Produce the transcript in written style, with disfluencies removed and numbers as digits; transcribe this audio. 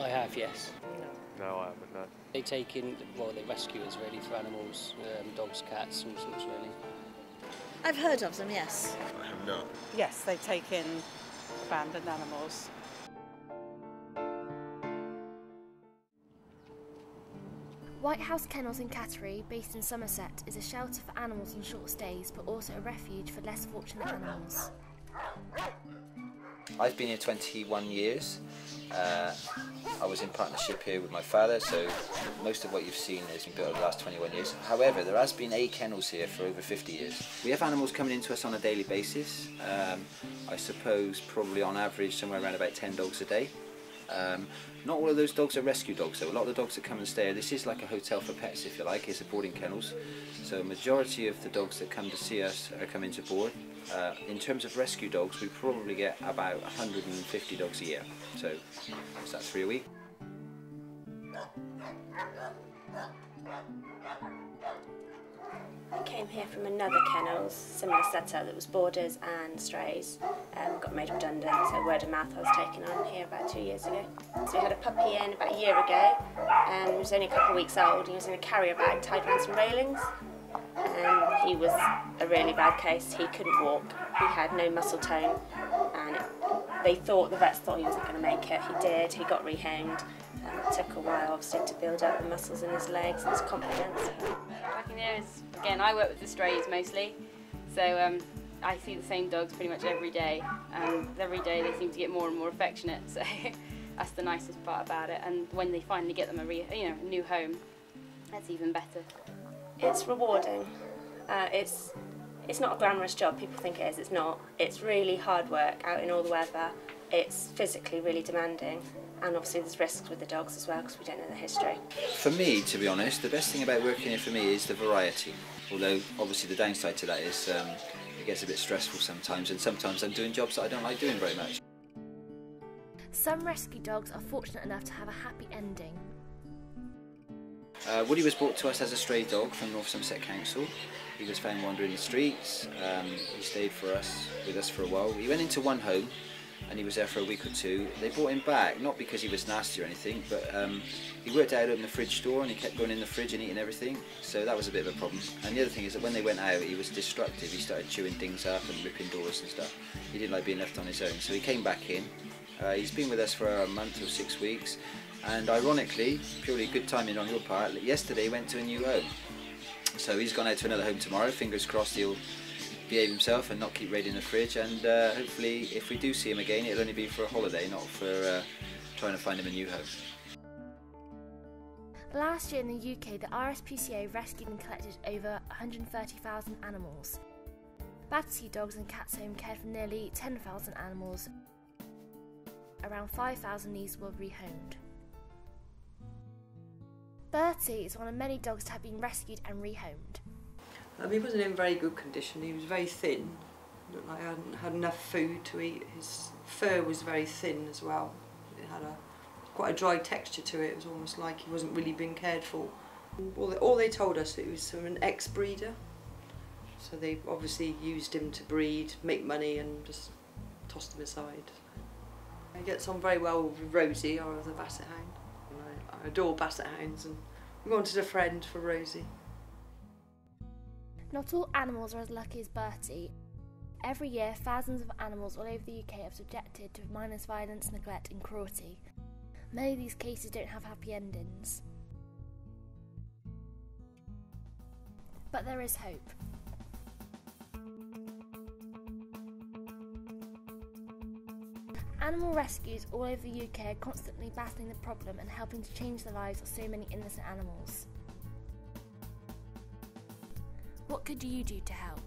I have, yes. No, I haven't, no. They take in, well, they rescue us really for animals, dogs, cats, all sorts really. I've heard of them, yes. I have not. Yes, they take in abandoned animals. White House Kennels in Cattery, based in Somerset, is a shelter for animals on short stays, but also a refuge for less fortunate animals. I've been here 21 years. I was in partnership here with my father, so most of what you've seen has been built over the last 21 years. However, there has been 8 kennels here for over 50 years. We have animals coming into us on a daily basis. I suppose probably on average somewhere around about 10 dogs a day. Not all of those dogs are rescue dogs though. A lot of the dogs that come and stay, this is like a hotel for pets if you like, it's a boarding kennels. So a majority of the dogs that come to see us are coming to board. In terms of rescue dogs, we probably get about 150 dogs a year. So that's 3 a week. I came here from another kennels, similar setup that was boarders and strays. Got made redundant, so word of mouth I was taken on here about 2 years ago. So we had a puppy in about a year ago, and he was only a couple of weeks old. He was in a carrier bag tied around some railings, and he was a really bad case. He couldn't walk, he had no muscle tone, and the vets thought he wasn't going to make it. He did, he got rehomed. It took a while obviously to build up the muscles in his legs and his confidence. Working here is, again, I work with the strays mostly, so I see the same dogs pretty much every day, and every day they seem to get more and more affectionate, so that's the nicest part about it. And when they finally get them a new home, that's even better. It's rewarding. It's not a glamorous job, people think it is, it's not. It's really hard work out in all the weather. It's physically really demanding, and obviously there's risks with the dogs as well because we don't know the history. For me, to be honest, the best thing about working here for me is the variety. Although obviously the downside to that is it gets a bit stressful sometimes, and sometimes I'm doing jobs that I don't like doing very much. Some rescue dogs are fortunate enough to have a happy ending. Woody was brought to us as a stray dog from North Somerset Council. He was found wandering the streets. He stayed with us for a while. He went into one home and he was there for a week or two. They brought him back, not because he was nasty or anything, but he worked out in the fridge store and he kept going in the fridge and eating everything, so that was a bit of a problem. And the other thing is that when they went out, he was destructive. He started chewing things up and ripping doors and stuff. He didn't like being left on his own, so he came back in. He's been with us for a month or 6 weeks, and ironically, purely good timing on your part, yesterday he went to a new home. So he's gone out to another home tomorrow. Fingers crossed he'll behave himself and not keep raiding the fridge, and hopefully if we do see him again it'll only be for a holiday, not for trying to find him a new home. Last year in the UK, the RSPCA rescued and collected over 130,000 animals. Battersea Dogs and Cats Home cared for nearly 10,000 animals. Around 5,000 of these were rehomed. Bertie is one of many dogs to have been rescued and rehomed. He wasn't in very good condition. He was very thin. Looked like he hadn't had enough food to eat. His fur was very thin as well. It had quite a dry texture to it. It was almost like he wasn't really being cared for. All they told us, it was from an ex-breeder. So they obviously used him to breed, make money, and just tossed him aside. He gets on very well with Rosie, our other basset hound. I adore basset hounds, and we wanted a friend for Rosie. Not all animals are as lucky as Bertie. Every year, thousands of animals all over the UK are subjected to mindless violence, neglect and cruelty. Many of these cases don't have happy endings. But there is hope. Animal rescues all over the UK are constantly battling the problem and helping to change the lives of so many innocent animals. What could you do to help?